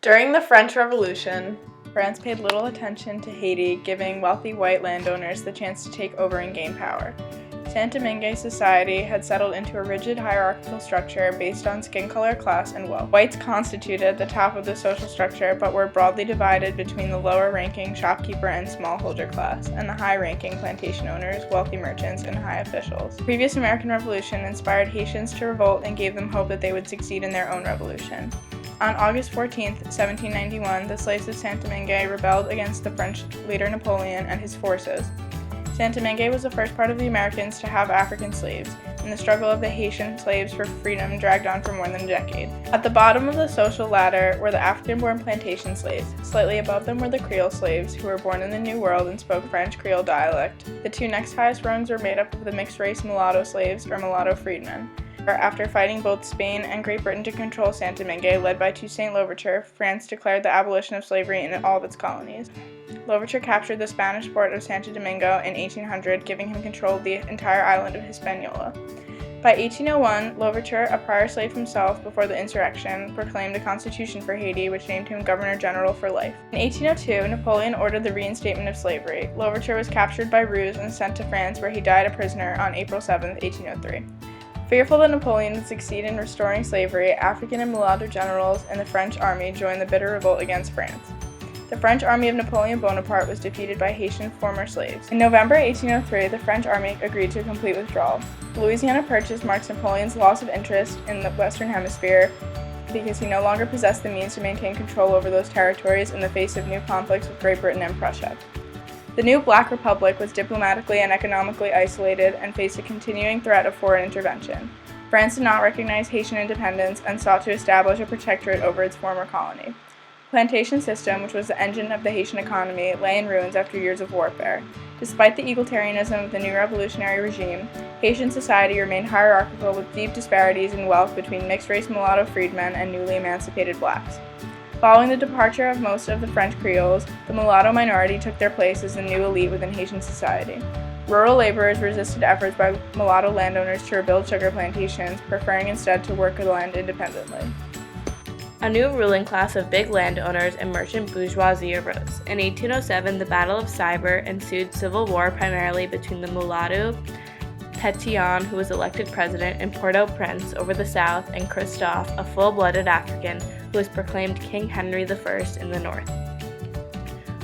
During the French Revolution, France paid little attention to Haiti, giving wealthy white landowners the chance to take over and gain power. Saint-Domingue society had settled into a rigid hierarchical structure based on skin color, class, and wealth. Whites constituted the top of the social structure, but were broadly divided between the lower-ranking shopkeeper and smallholder class, and the high-ranking plantation owners, wealthy merchants, and high officials. The previous American Revolution inspired Haitians to revolt and gave them hope that they would succeed in their own revolution. On August 14, 1791, the slaves of Saint-Domingue rebelled against the French leader Napoleon and his forces. Saint-Domingue was the first part of the Americans to have African slaves, and the struggle of the Haitian slaves for freedom dragged on for more than a decade. At the bottom of the social ladder were the African-born plantation slaves. Slightly above them were the Creole slaves, who were born in the New World and spoke French Creole dialect. The two next highest rungs were made up of the mixed-race mulatto slaves, or mulatto freedmen. After fighting both Spain and Great Britain to control Saint-Domingue, led by Toussaint Louverture, France declared the abolition of slavery in all of its colonies. Louverture captured the Spanish port of Santo Domingo in 1800, giving him control of the entire island of Hispaniola. By 1801, Louverture, a prior slave himself before the insurrection, proclaimed a constitution for Haiti, which named him Governor-General for life. In 1802, Napoleon ordered the reinstatement of slavery. Louverture was captured by ruse and sent to France, where he died a prisoner on April 7, 1803. Fearful that Napoleon would succeed in restoring slavery, African and mulatto generals in the French army joined the bitter revolt against France. The French army of Napoleon Bonaparte was defeated by Haitian former slaves. In November 1803, the French army agreed to a complete withdrawal. The Louisiana Purchase marks Napoleon's loss of interest in the Western Hemisphere because he no longer possessed the means to maintain control over those territories in the face of new conflicts with Great Britain and Prussia. The new Black Republic was diplomatically and economically isolated and faced a continuing threat of foreign intervention. France did not recognize Haitian independence and sought to establish a protectorate over its former colony. The plantation system, which was the engine of the Haitian economy, lay in ruins after years of warfare. Despite the egalitarianism of the new revolutionary regime, Haitian society remained hierarchical with deep disparities in wealth between mixed-race mulatto freedmen and newly emancipated blacks. Following the departure of most of the French Creoles, the mulatto minority took their place as the new elite within Haitian society. Rural laborers resisted efforts by mulatto landowners to rebuild sugar plantations, preferring instead to work the land independently. A new ruling class of big landowners and merchant bourgeoisie arose. In 1807, the Battle of Cyber ensued civil war primarily between the mulatto Pétion, who was elected president in Port-au-Prince over the south, and Christophe, a full-blooded African, who was proclaimed King Henry I in the north.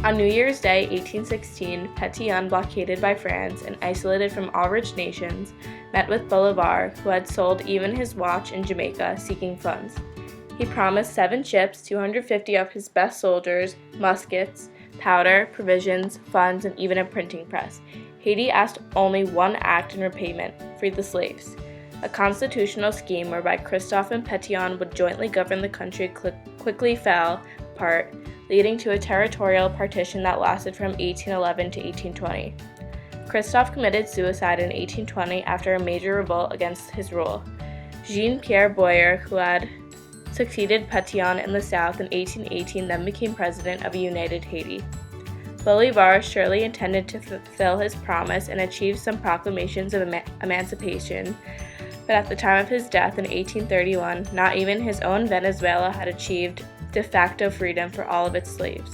On New Year's Day, 1816, Pétion, blockaded by France and isolated from all rich nations, met with Bolivar, who had sold even his watch in Jamaica, seeking funds. He promised 7 ships, 250 of his best soldiers, muskets, powder, provisions, funds, and even a printing press. Haiti asked only one act in repayment: free the slaves. A constitutional scheme whereby Christophe and Pétion would jointly govern the country quickly fell apart, leading to a territorial partition that lasted from 1811 to 1820. Christophe committed suicide in 1820 after a major revolt against his rule. Jean-Pierre Boyer, who had succeeded Pétion in the south in 1818, then became president of a united Haiti. Bolivar surely intended to fulfill his promise and achieve some proclamations of emancipation, but at the time of his death in 1831, not even his own Venezuela had achieved de facto freedom for all of its slaves.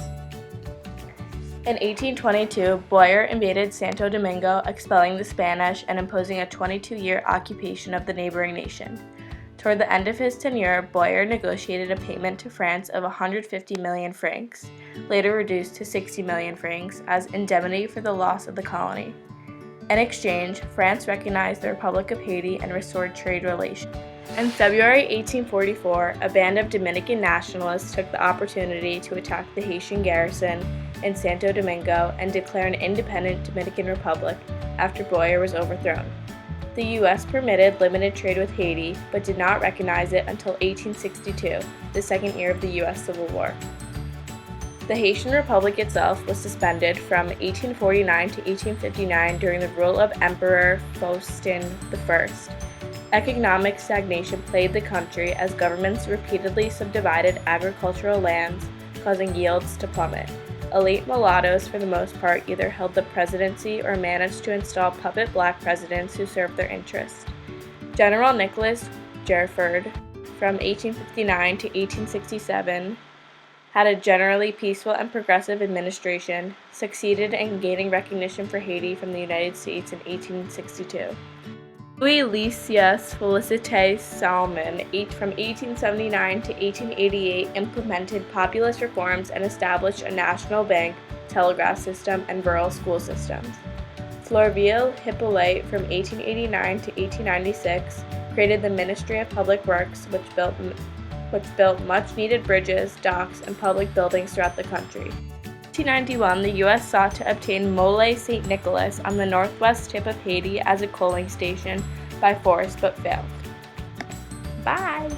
In 1822, Boyer invaded Santo Domingo, expelling the Spanish and imposing a 22-year occupation of the neighboring nation. Toward the end of his tenure, Boyer negotiated a payment to France of 150 million francs, later reduced to 60 million francs, as indemnity for the loss of the colony. In exchange, France recognized the Republic of Haiti and restored trade relations. In February 1844, a band of Dominican nationalists took the opportunity to attack the Haitian garrison in Santo Domingo and declare an independent Dominican Republic after Boyer was overthrown. The U.S. permitted limited trade with Haiti, but did not recognize it until 1862, the second year of the U.S. Civil War. The Haitian Republic itself was suspended from 1849 to 1859 during the rule of Emperor Faustin I. Economic stagnation plagued the country as governments repeatedly subdivided agricultural lands, causing yields to plummet. Elite mulattoes, for the most part, either held the presidency or managed to install puppet black presidents who served their interests. General Nicholas Gerford, from 1859 to 1867, had a generally peaceful and progressive administration, succeeded in gaining recognition for Haiti from the United States in 1862. Louis Lysias Félicité Salmon, from 1879 to 1888, implemented populist reforms and established a national bank, telegraph system, and rural school systems. Florville Hippolyte, from 1889 to 1896, created the Ministry of Public Works, which built much-needed bridges, docks, and public buildings throughout the country. In 1891, the U.S. sought to obtain Mole St. Nicholas on the northwest tip of Haiti as a coaling station by force, but failed. Bye!